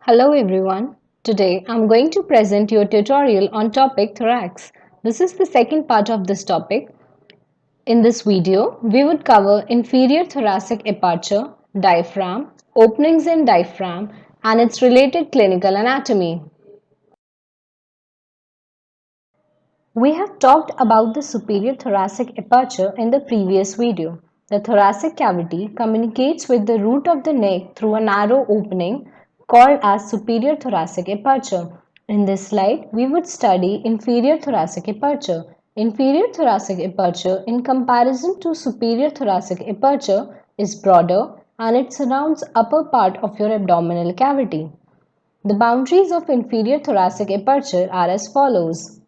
Hello everyone. Today I'm going to present you a tutorial on topic thorax. This is the second part of this topic. In this video, we would cover inferior thoracic aperture, diaphragm, openings in diaphragm and its related clinical anatomy. We have talked about the superior thoracic aperture in the previous video. The thoracic cavity communicates with the root of the neck through a narrow opening called as superior thoracic aperture. In this slide, we would study inferior thoracic aperture. Inferior thoracic aperture, in comparison to superior thoracic aperture, is broader and it surrounds upper part of your abdominal cavity. The boundaries of inferior thoracic aperture are as follows.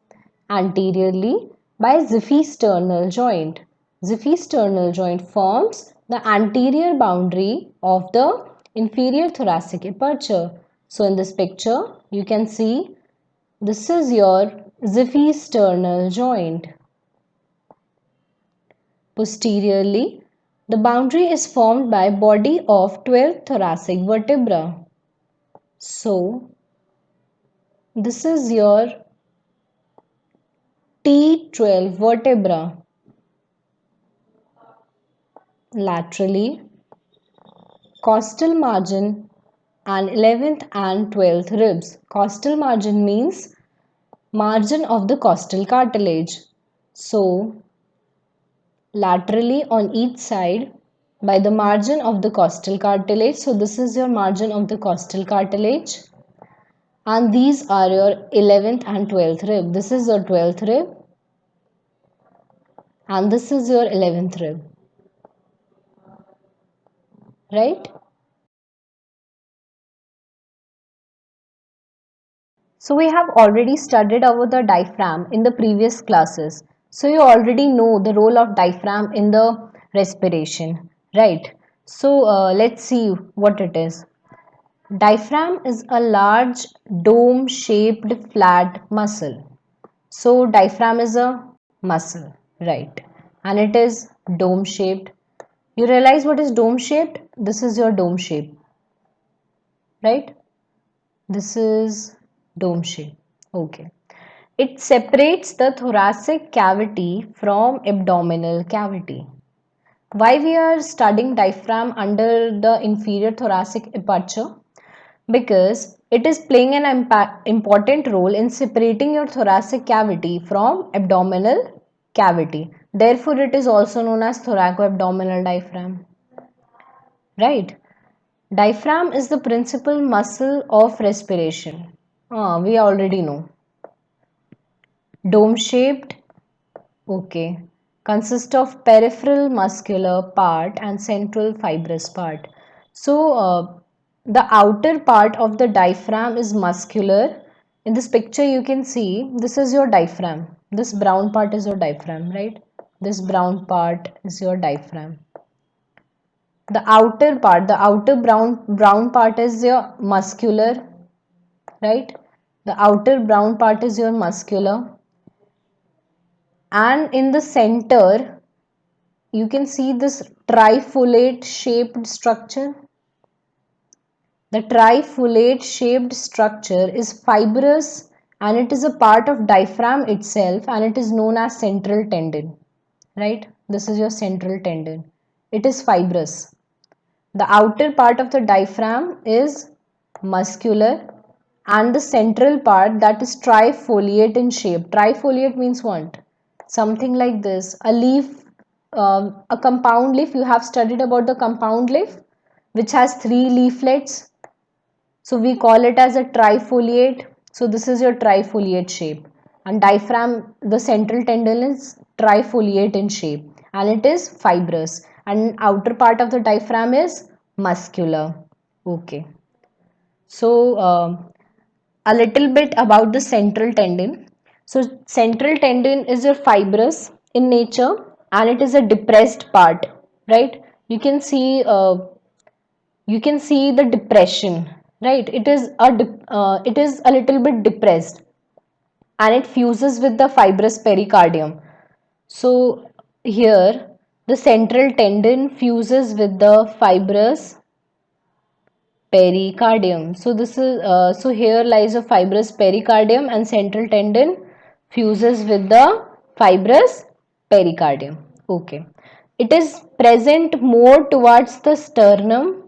Anteriorly by Ziphisternal joint. Ziphisternal joint forms the anterior boundary of the inferior thoracic aperture. So in this picture you can see this is your Ziphisternal joint. Posteriorly, the boundary is formed by body of 12 thoracic vertebra. So this is your T12 vertebra. Laterally, costal margin and 11th and 12th ribs. Costal margin means margin of the costal cartilage. So, laterally on each side by the margin of the costal cartilage. So, this is your margin of the costal cartilage. And these are your 11th and 12th rib. This is your 12th rib and this is your 11th rib. Right? So we have already studied about the diaphragm in the previous classes. So you already know the role of diaphragm in the respiration, right? So let's see what it is. Diaphragm is a large dome-shaped flat muscle. So diaphragm is a muscle, right? And it is dome-shaped. You realize what is dome-shaped? This is your dome shape, right? This is dome shape. Okay. It separates the thoracic cavity from abdominal cavity. Why we are studying diaphragm under the inferior thoracic aperture? Because it is playing an important role in separating your thoracic cavity from abdominal cavity. Therefore, it is also known as thoracoabdominal diaphragm. Right? Diaphragm is the principal muscle of respiration. We already know. Dome shaped, okay, consists of peripheral muscular part and central fibrous part. So the outer part of the diaphragm is muscular. In this picture you can see this is your diaphragm. This brown part is your diaphragm, right? This brown part is your diaphragm. The outer brown part is your muscular, right? The outer brown part is your muscular, and in the center you can see this trifoliate shaped structure. The trifoliate shaped structure is fibrous and it is a part of diaphragm itself and it is known as central tendon, right? This is your central tendon. It is fibrous. The outer part of the diaphragm is muscular and the central part, that is trifoliate in shape. Trifoliate means what? Something like this. A leaf, a compound leaf. You have studied about the compound leaf which has three leaflets. So we call it as a trifoliate. So this is your trifoliate shape. And diaphragm, the central tendon is trifoliate in shape and it is fibrous. And outer part of the diaphragm is muscular. Okay. So a little bit about the central tendon. So central tendon is your fibrous in nature and it is a depressed part, right? You can see the depression, right? It is a little bit depressed and it fuses with the fibrous pericardium. So here the central tendon fuses with the fibrous pericardium. So this is so here lies a fibrous pericardium and central tendon fuses with the fibrous pericardium. Okay. It is present more towards the sternum.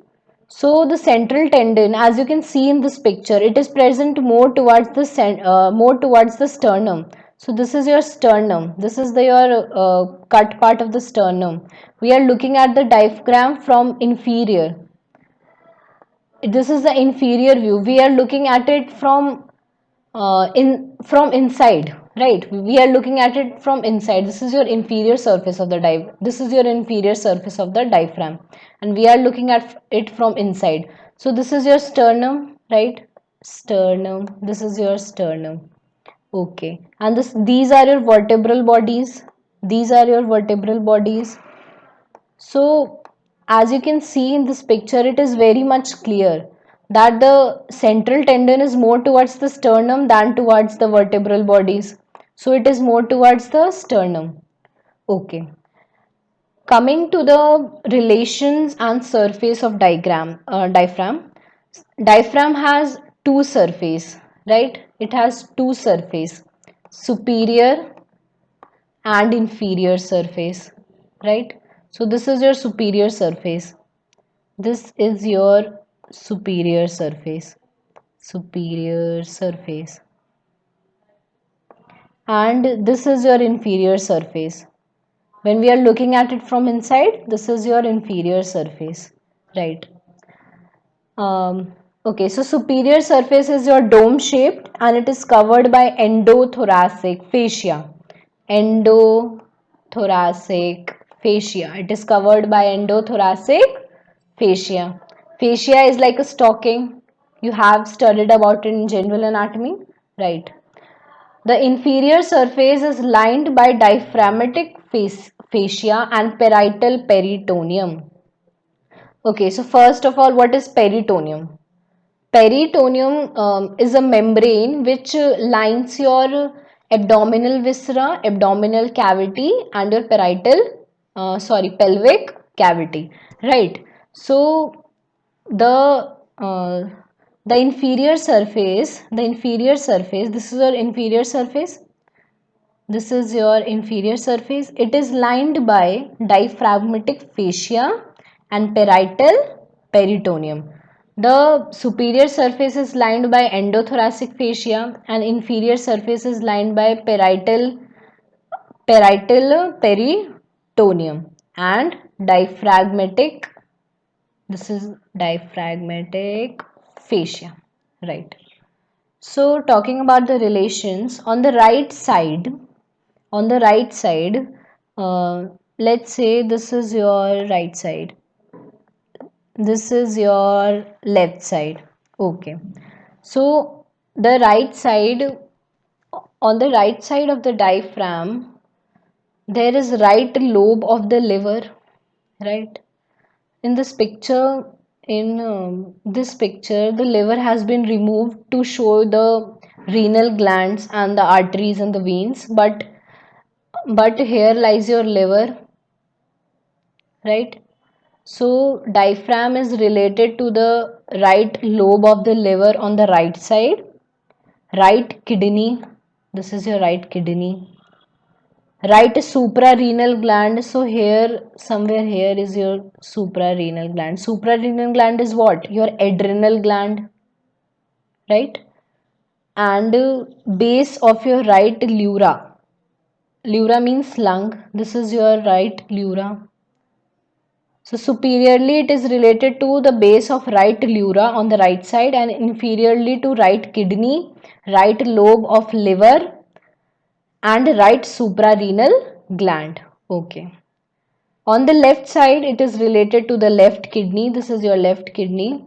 So the central tendon, as you can see in this picture, it is present more towards the sternum. So this is your sternum. This is your cut part of the sternum. We are looking at the diaphragm from inferior. This is the inferior view. We are looking at it from inside, right? We are looking at it from inside. This is your inferior surface of the diaphragm, and we are looking at it from inside. So this is your sternum, right? Sternum. This is your sternum. Okay, and these are your vertebral bodies. These are your vertebral bodies. So, as you can see in this picture, it is very much clear that the central tendon is more towards the sternum than towards the vertebral bodies. So, it is more towards the sternum. Okay. Coming to the relations and surface of diaphragm. Diaphragm has two surface, right? It has two surface, superior and inferior surface, right? So this is your superior surface. This is your superior surface. Superior surface. And this is your inferior surface. When we are looking at it from inside, this is your inferior surface, right? Okay, so superior surface is your dome shaped and it is covered by endothoracic fascia. Endothoracic fascia. It is covered by endothoracic fascia. Fascia is like a stocking. You have studied about it in general anatomy, right? The inferior surface is lined by diaphragmatic fascia and parietal peritoneum. Okay, so first of all, what is peritoneum? Peritoneum is a membrane which lines your abdominal viscera, abdominal cavity, and your pelvic cavity, right? So the the inferior surface, this is your inferior surface. This is your inferior surface. It is lined by diaphragmatic fascia and parietal peritoneum. The superior surface is lined by endothoracic fascia and inferior surface is lined by parietal peritoneum and diaphragmatic. This is diaphragmatic fascia, right? So talking about the relations on the right side, uh, let's say this is your right side, this is your left side. Okay, so the right side, on the right side of the diaphragm, there is right lobe of the liver, right? In this picture, in this picture, the liver has been removed to show the renal glands and the arteries and the veins, but here lies your liver, right? So diaphragm is related to the right lobe of the liver on the right side, right kidney. This is your right kidney, right suprarenal gland. So here, somewhere here is your suprarenal gland. Suprarenal gland is what? Your adrenal gland, right? And base of your right pleura. Pleura means lung. This is your right pleura. So superiorly it is related to the base of right pleura on the right side and inferiorly to right kidney, right lobe of liver and right suprarenal gland. Okay. On the left side it is related to the left kidney. This is your left kidney.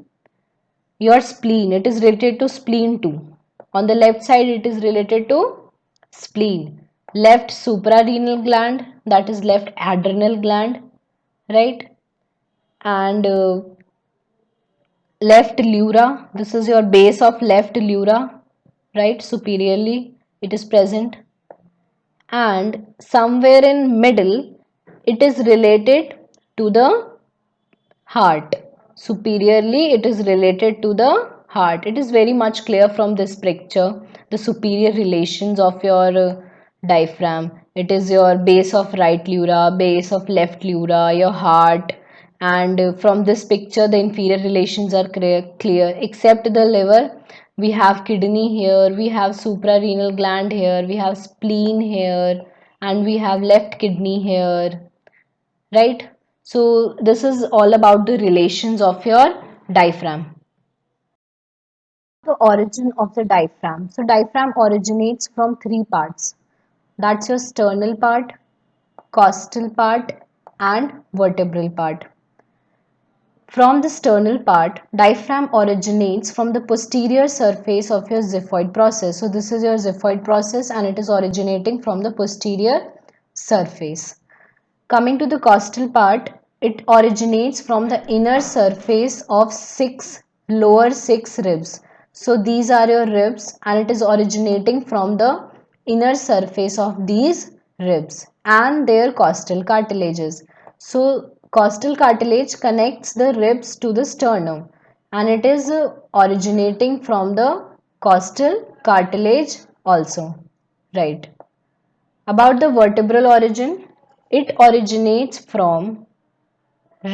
Your spleen, it is related to spleen too. On the left side it is related to spleen. Left suprarenal gland, that is left adrenal gland, right? And left pleura, this is your base of left pleura, right? Superiorly it is present, and somewhere in middle it is related to the heart. Superiorly, it is related to the heart. It is very much clear from this picture, the superior relations of your diaphragm. It is your base of right pleura, base of left pleura, your heart, and from this picture, the inferior relations are clear. Except the liver, we have kidney here, we have suprarenal gland here, we have spleen here, and we have left kidney here, right? So this is all about the relations of your diaphragm. The origin of the diaphragm. So diaphragm originates from three parts. That's your sternal part, costal part, and vertebral part. From the sternal part, diaphragm originates from the posterior surface of your xiphoid process. So this is your xiphoid process and it is originating from the posterior surface. Coming to the costal part, it originates from the inner surface of lower six ribs. So these are your ribs and it is originating from the inner surface of these ribs and their costal cartilages. So costal cartilage connects the ribs to the sternum and it is originating from the costal cartilage also, right? About the vertebral origin, it originates from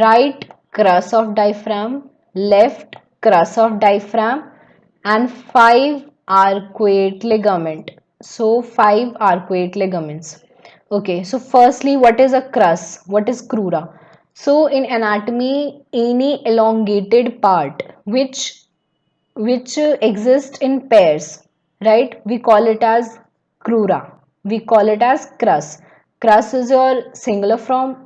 right crus of diaphragm, left crus of diaphragm, and five arcuate ligament. So five arcuate ligaments. Okay, so firstly, what is a crus? What is crura? So in anatomy, any elongated part which exist in pairs, right? We call it as crura. We call it as crus. Crus is your singular form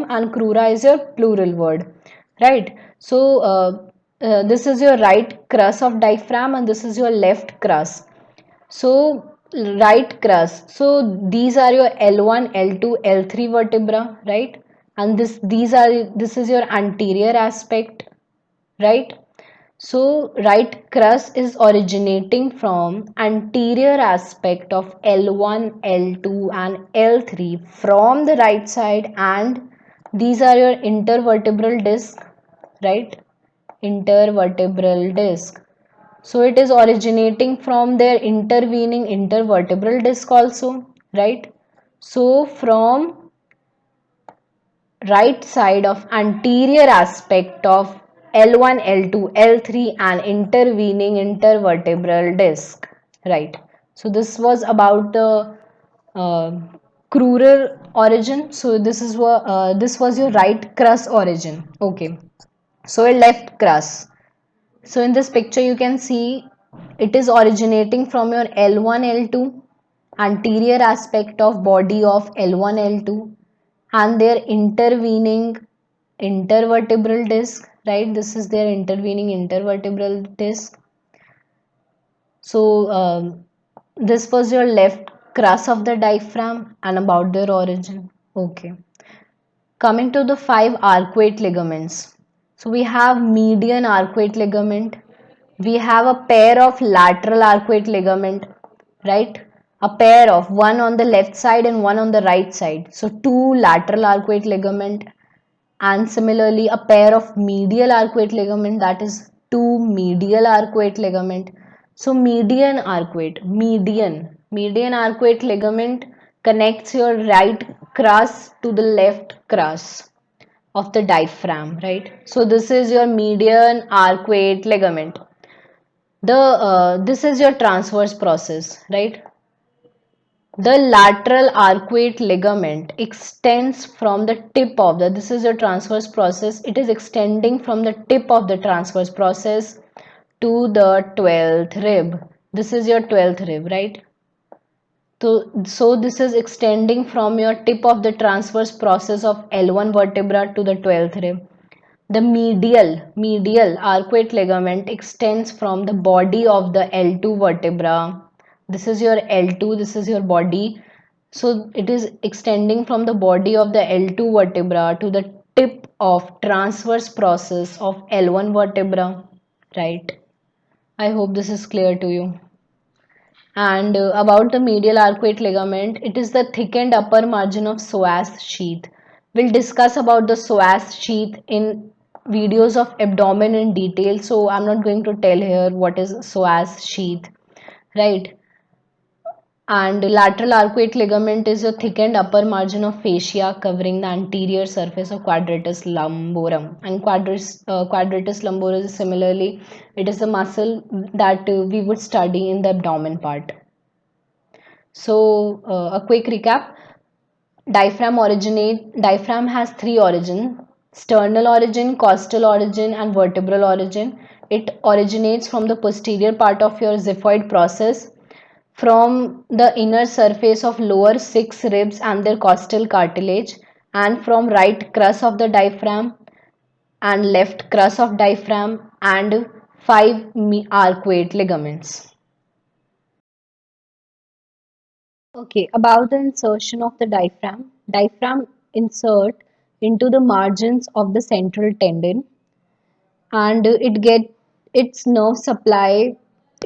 and crura is your plural word, right? So this is your right crus of diaphragm and this is your left crus. So right crus. So these are your L1, L2, L3 vertebra, right? And this is your anterior aspect, right? So right crus is originating from anterior aspect of L1, L2 and L3 from the right side, and these are your intervertebral disc, right? Intervertebral disc. So it is originating from their intervening intervertebral disc also, right? So from right side of anterior aspect of L1, L2, L3 and intervening intervertebral disc, right? So this was about the uh, crural origin. So this was your right crus origin. Okay, so a left crus. So in this picture you can see it is originating from your L1, L2, anterior aspect of body of L1, L2 and their intervening intervertebral disc, right? This is their intervening intervertebral disc. So this was your left crus of the diaphragm and about their origin. Okay. Coming to the five arcuate ligaments. So we have median arcuate ligament. We have a pair of lateral arcuate ligament, right? A pair of one on the left side and one on the right side. So two lateral arcuate ligament and similarly a pair of medial arcuate ligament, that is two medial arcuate ligament. So median arcuate ligament connects your right crus to the left crus of the diaphragm, right? So this is your median arcuate ligament. This is your transverse process, right? The lateral arcuate ligament extends from the tip of the, this is your transverse process, it is extending from the tip of the transverse process to the 12th rib. This is your 12th rib, right? So this is extending from your tip of the transverse process of L1 vertebra to the 12th rib. The medial arcuate ligament extends from the body of the L2 vertebra. This is your L2, this is your body. So it is extending from the body of the L2 vertebra to the tip of transverse process of L1 vertebra, right? I hope this is clear to you. And about the medial arcuate ligament, it is the thickened upper margin of psoas sheath. We'll discuss about the psoas sheath in videos of abdomen in detail, so I'm not going to tell here what is psoas sheath, right? And lateral arcuate ligament is a thickened upper margin of fascia covering the anterior surface of quadratus lumborum. And quadratus lumborum is similarly, it is a muscle that we would study in the abdomen part. So a quick recap: diaphragm has three origins: sternal origin, costal origin, and vertebral origin. It originates from the posterior part of your xiphoid process, from the inner surface of lower six ribs and their costal cartilage, and from right crus of the diaphragm and left crus of diaphragm and five arcuate ligaments. Okay, about the insertion of the diaphragm. Diaphragm insert into the margins of the central tendon, and it get its nerve supply,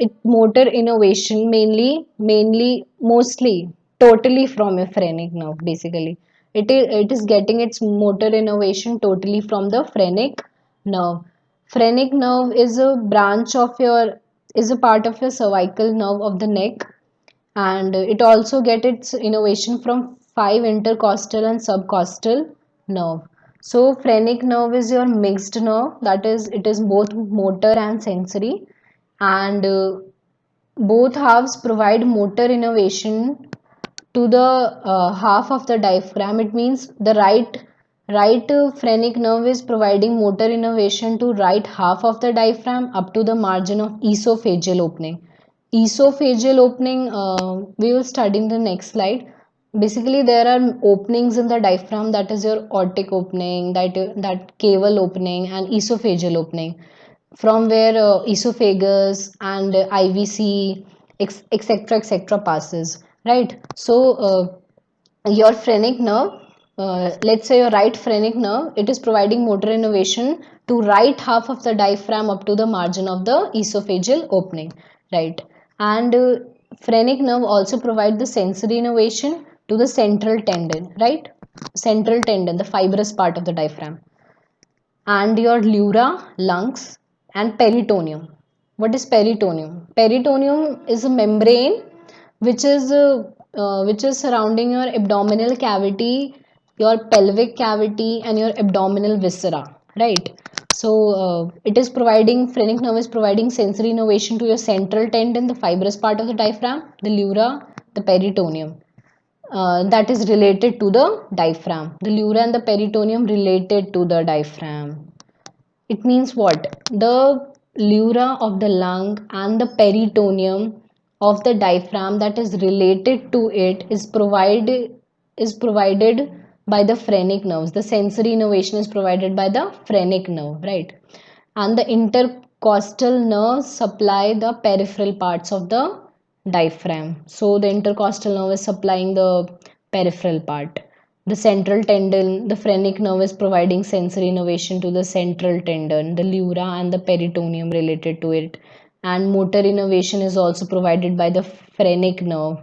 its motor innervation mainly mostly totally from a phrenic nerve. Basically, it is getting its motor innervation totally from the phrenic nerve. Phrenic nerve is a branch of your, is a part of your cervical nerve of the neck, and it also get its innervation from five intercostal and subcostal nerve. So phrenic nerve is your mixed nerve, that is, it is both motor and sensory, and both halves provide motor innervation to the half of the diaphragm. It means the right phrenic nerve is providing motor innervation to right half of the diaphragm up to the margin of esophageal opening. Esophageal opening, we will study in the next slide. Basically, there are openings in the diaphragm, that is your aortic opening, that caval opening, and esophageal opening, from where esophagus and IVC, etc., passes, right? So, your phrenic nerve, let's say your right phrenic nerve, it is providing motor innervation to right half of the diaphragm up to the margin of the esophageal opening, right? And phrenic nerve also provide the sensory innervation to the central tendon, right? Central tendon, the fibrous part of the diaphragm, and your pleura, lungs, and peritoneum. What is peritoneum? Peritoneum is a membrane which is surrounding your abdominal cavity, your pelvic cavity, and your abdominal viscera. Right. So it is providing, phrenic nerve is providing sensory innervation to your central tendon, the fibrous part of the diaphragm, the pleura, the peritoneum, that is related to the diaphragm. The pleura and the peritoneum related to the diaphragm. It means what? The pleura of the lung and the peritoneum of the diaphragm that is related to it is provided by the phrenic nerves. The sensory innervation is provided by the phrenic nerve, right? And the intercostal nerves supply the peripheral parts of the diaphragm. So the intercostal nerve is supplying the peripheral part. The central tendon, the phrenic nerve is providing sensory innervation to the central tendon, the pleura and the peritoneum related to it. And motor innervation is also provided by the phrenic nerve,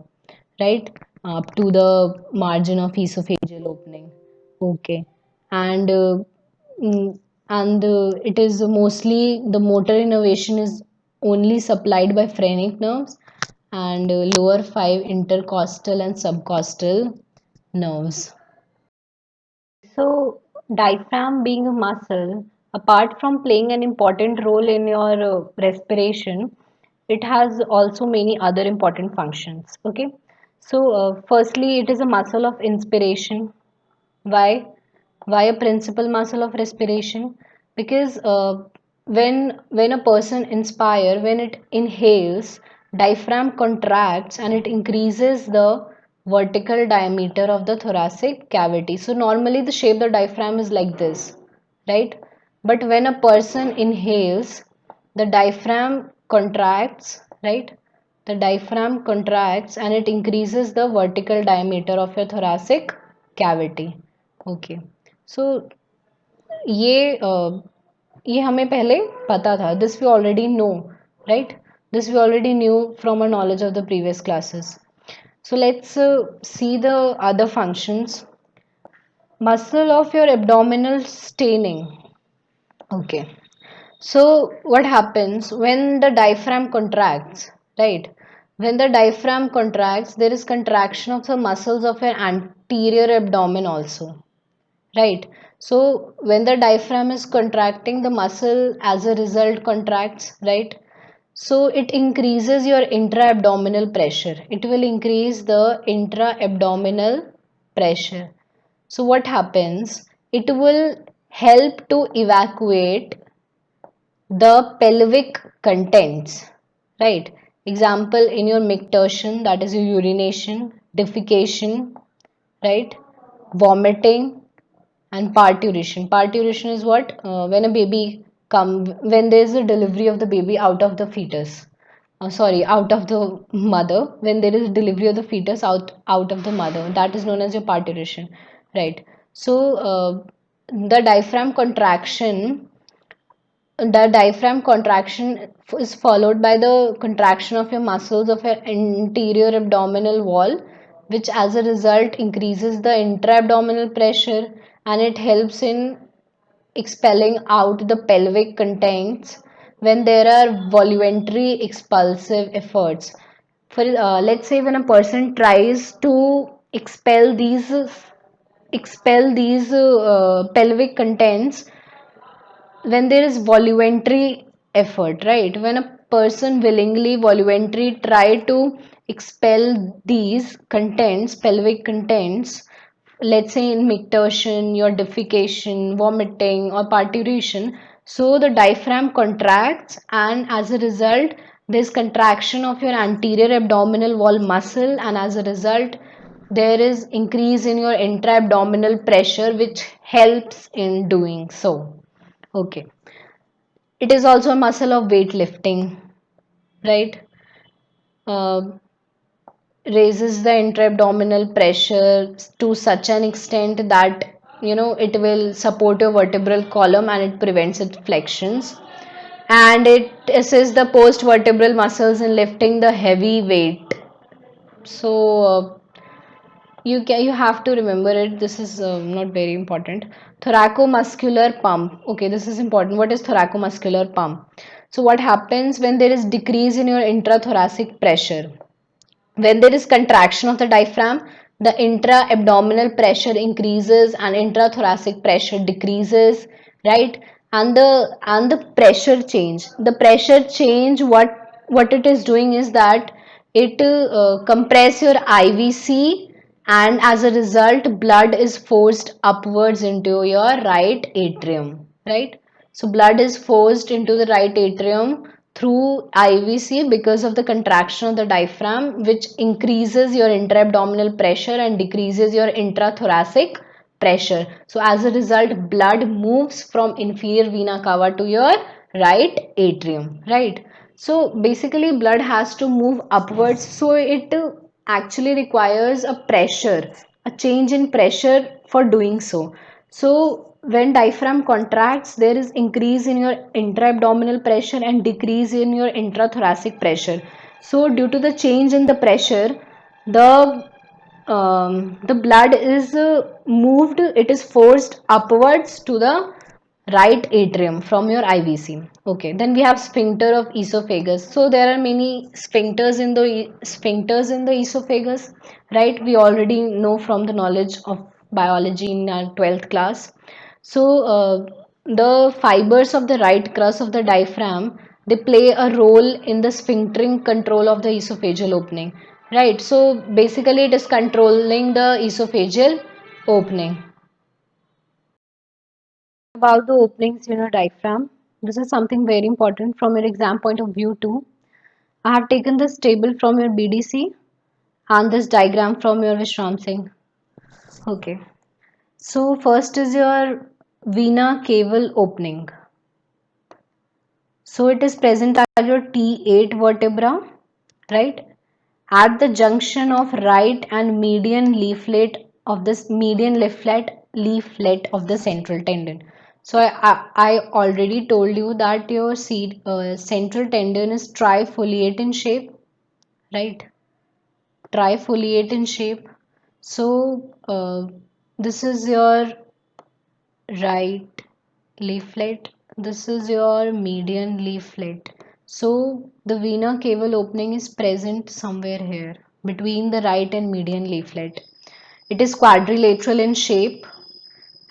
right? Up to the margin of esophageal opening. Okay. And it is mostly, the motor innervation is only supplied by phrenic nerves and lower five intercostal and subcostal nerves. So, diaphragm being a muscle, apart from playing an important role in your respiration, it has also many other important functions. Okay, so firstly, it is a muscle of inspiration. Why? Why a principal muscle of respiration? Because when a person inspire, when it inhales, diaphragm contracts and it increases the vertical diameter of the thoracic cavity. So normally the shape of the diaphragm is like this, right? But when a person inhales, the diaphragm contracts, right? The diaphragm contracts and it increases the vertical diameter of your thoracic cavity. Okay. So ये ये हमें पहले पता था. This we already know, right? This we already knew from our knowledge of the previous classes. So let's see the other functions. Muscle of your abdominal staining. Okay. So what happens when the diaphragm contracts, right? When the diaphragm contracts, there is contraction of the muscles of your anterior abdomen also, right? So when the diaphragm is contracting, the muscle as a result contracts, right? So it increases your intra-abdominal pressure. It will increase the intra-abdominal pressure. So what happens? It will help to evacuate the pelvic contents, right? Example, in your micturition, that is your urination, defecation, right? Vomiting and parturition. Parturition is what? When a baby when there is a delivery of the baby out of the fetus. Sorry, out of the mother. When there is delivery of the fetus out of the mother, that is known as your parturition, right? So the diaphragm contraction the diaphragm contraction is followed by the contraction of your muscles of your anterior abdominal wall, which as a result increases the intra-abdominal pressure, and it helps in expelling out the pelvic contents when there are voluntary expulsive efforts. For let's say when a person tries to expel these pelvic contents, when there is voluntary effort, right? When a person willingly voluntary try to expel these contents, pelvic contents, let's say in micturition, your defecation, vomiting or parturition, so the diaphragm contracts, and as a result there's contraction of your anterior abdominal wall muscle, and as a result there is increase in your intra-abdominal pressure, which helps in doing so. Okay. It is also a muscle of weightlifting, right? Uh, Raises the intra-abdominal pressure to such an extent that it will support your vertebral column and it prevents its flexions. And it assists the post-vertebral muscles in lifting the heavy weight. So you have to remember it. This is not very important. Thoracomuscular pump. Okay, this is important. What is thoracomuscular pump? So what happens when there is decrease in your intrathoracic pressure? When there is contraction of the diaphragm, the intra-abdominal pressure increases and intrathoracic pressure decreases, right? And the pressure change, what it is doing is that it compress your IVC, and as a result blood is forced upwards into your right atrium, right? So blood is forced into the right atrium through IVC because of the contraction of the diaphragm, which increases your intra-abdominal pressure and decreases your intrathoracic pressure. So as a result, blood moves from inferior vena cava to your right atrium, right? So basically blood has to move upwards, so it actually requires a pressure, a change in pressure for doing so. So when diaphragm contracts, there is increase in your intra-abdominal pressure and decrease in your intrathoracic pressure. So due to the change in the pressure, the blood is moved, it is forced upwards to the right atrium from your IVC. Okay, then we have sphincter of esophagus. So there are many sphincters in the esophagus, right? We already know from the knowledge of biology in our 12th class. So the fibers of the right crus of the diaphragm, they play a role in the sphinctering control of the esophageal opening, right? So basically it is controlling the esophageal opening. About the openings in your diaphragm, this is something very important from your exam point of view too. I have taken this table from your BDC and this diagram from your Vishram Singh. Okay. So first is your vena cava opening. So it is present at your T8 vertebra, right? At the junction of right and median leaflet of the central tendon. So I already told you that your central tendon is trifoliate in shape, right? Trifoliate in shape. So this is your right leaflet. this is your median leaflet. So the vena cava opening is present somewhere here between the right and median leaflet. It is quadrilateral in shape.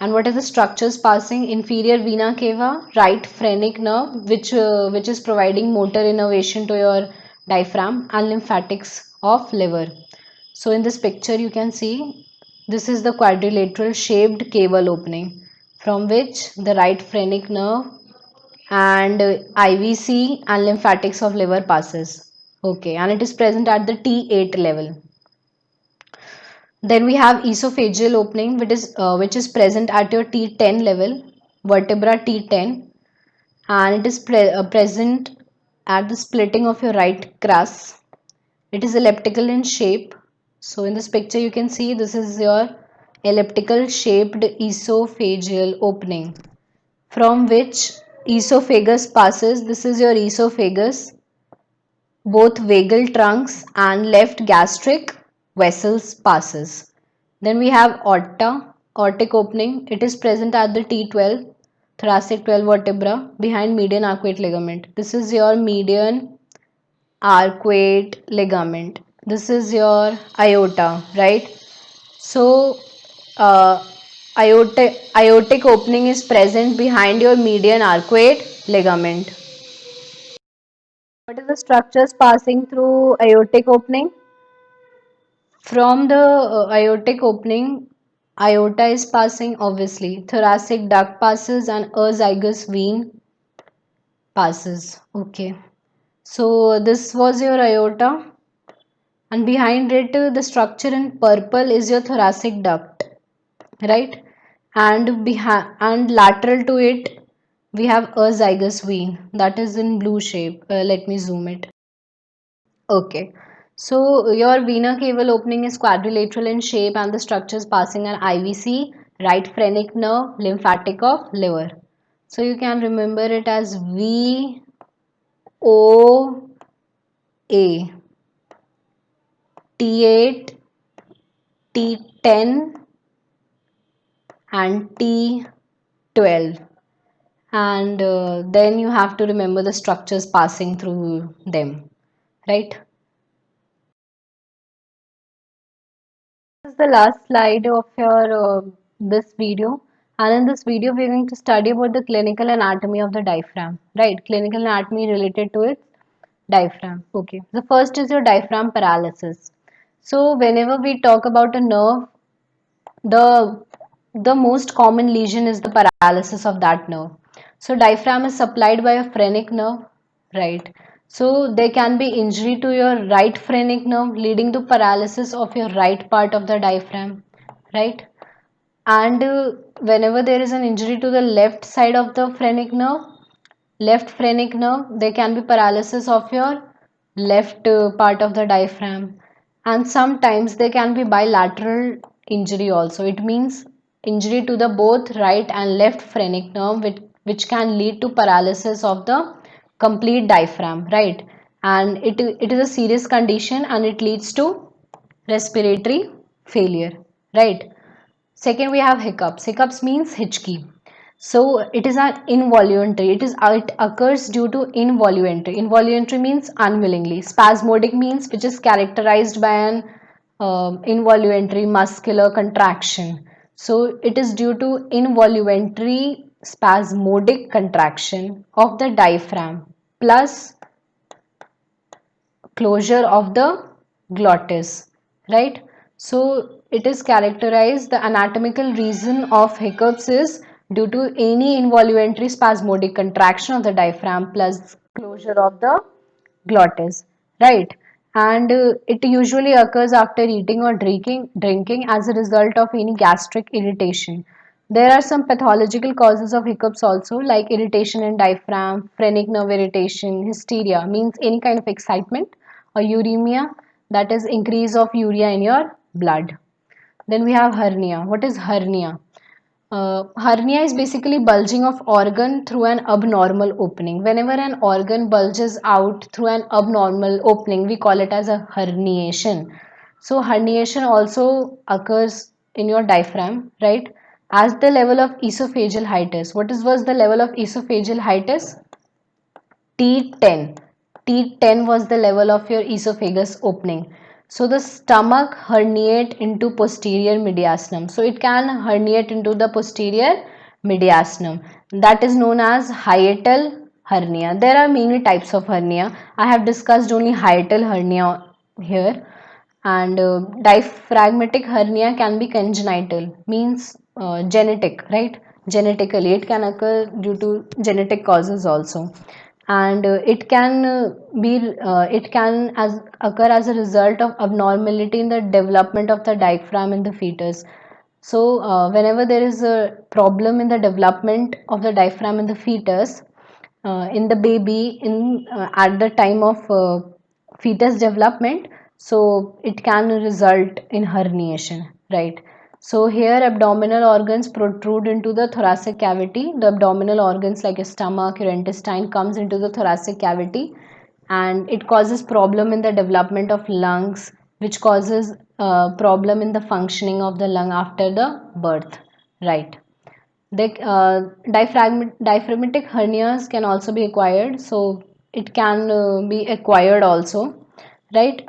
And what are the structures passing? Inferior vena cava, right phrenic nerve, which is providing motor innervation to your diaphragm, and lymphatics of liver. So in this picture you can see this is the quadrilateral shaped caval opening from which the right phrenic nerve and IVC and lymphatics of liver passes. Okay, and it is present at the T8 level. Then we have esophageal opening, which is present at your T10 level, vertebra T10, and it is present at the splitting of your right crus. It is elliptical in shape. So in this picture you can see this is your elliptical shaped esophageal opening from which esophagus passes. This is your esophagus, both vagal trunks and left gastric vessels passes. Then we have aorta, aortic opening. It is present at the T12, thoracic 12 vertebra behind median arcuate ligament. This is your median arcuate ligament. This is your aorta, right? So, aortic opening is present behind your median arcuate ligament. What are the structures passing through aortic opening? From the aortic opening, aorta is passing obviously. Thoracic duct passes and azygous vein passes. Okay. So this was your aorta, and behind it the structure in purple is your thoracic duct, right? And behind and lateral to it we have azygous vein that is in blue shape. Let me zoom it. Okay. So your vena cava opening is quadrilateral in shape and the structures passing are IVC, right phrenic nerve, lymphatic of liver. So you can remember it as V O A, T8, T10 and T12. And then you have to remember the structures passing through them, right? This is the last slide of your this video, and in this video we are going to study about the clinical anatomy of the diaphragm, right? Clinical anatomy related to its diaphragm. Okay, the first is your diaphragm paralysis. So whenever we talk about a nerve, the the most common lesion is the paralysis of that nerve. So diaphragm is supplied by a phrenic nerve, right? So there can be injury to your right phrenic nerve leading to paralysis of your right part of the diaphragm, right? And whenever there is an injury to the left side of the phrenic nerve, left phrenic nerve, there can be paralysis of your left part of the diaphragm. And sometimes there can be bilateral injury also. It means injury to the both right and left phrenic nerve, which can lead to paralysis of the complete diaphragm, right? And it is a serious condition and it leads to respiratory failure, right? Second, we have hiccups. Hiccups means hitchkey. So it is an involuntary. It occurs due to involuntary. Involuntary means unwillingly. Spasmodic means which is characterized by an involuntary muscular contraction. So it is due to involuntary spasmodic contraction of the diaphragm plus closure of the glottis, right? So it is characterized, the anatomical reason of hiccups is due to any involuntary spasmodic contraction of the diaphragm plus closure of the glottis, right? And it usually occurs after eating or drinking as a result of any gastric irritation. There are some pathological causes of hiccups also, like irritation in diaphragm, phrenic nerve irritation, hysteria means any kind of excitement, or uremia, that is increase of urea in your blood. Then we have hernia. What is hernia? Hernia is basically bulging of organ through an abnormal opening. Whenever an organ bulges out through an abnormal opening, we call it as a herniation. So herniation also occurs in your diaphragm, right? as the level of esophageal hiatus. Was the level of esophageal hiatus? T10. T10 was the level of your esophagus opening. So the stomach herniate into posterior mediastinum. So it can herniate into the posterior mediastinum. That is known as hiatal hernia. There are many types of hernia. I have discussed only hiatal hernia here. And diaphragmatic hernia can be congenital, means genetic, right? Genetically, it can occur due to genetic causes also, and it can as occur as a result of abnormality in the development of the diaphragm in the fetus. So whenever there is a problem in the development of the diaphragm in the fetus, in the baby, in at the time of fetus development, so it can result in herniation, right? So here abdominal organs protrude into the thoracic cavity. The abdominal organs like your stomach, your intestine comes into the thoracic cavity, and it causes problem in the development of lungs, which causes problem in the functioning of the lung after the birth, right? Diaphragmatic hernias can also be acquired, so it can be acquired also, right?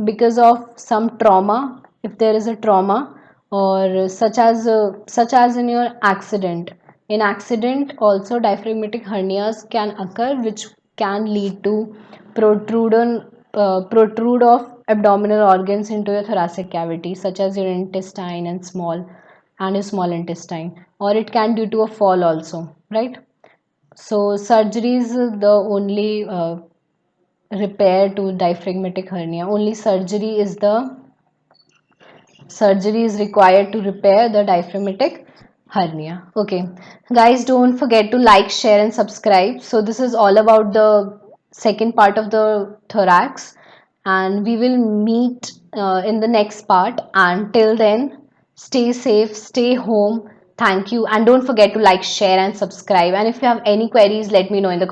Because of some trauma, if there is a trauma, or such as in your accident. In accident, also diaphragmatic hernias can occur, which can lead to protrude of abdominal organs into your thoracic cavity, such as your intestine and your small intestine, or it can due to a fall also, right? So surgery is the only repair to diaphragmatic hernia. Only surgery is required to repair the diaphragmatic hernia. Okay, guys, don't forget to like, share, and subscribe. So this is all about the second part of the thorax, and we will meet in the next part. And till then, stay safe, stay home. Thank you, and don't forget to like, share, and subscribe. And if you have any queries, let me know in the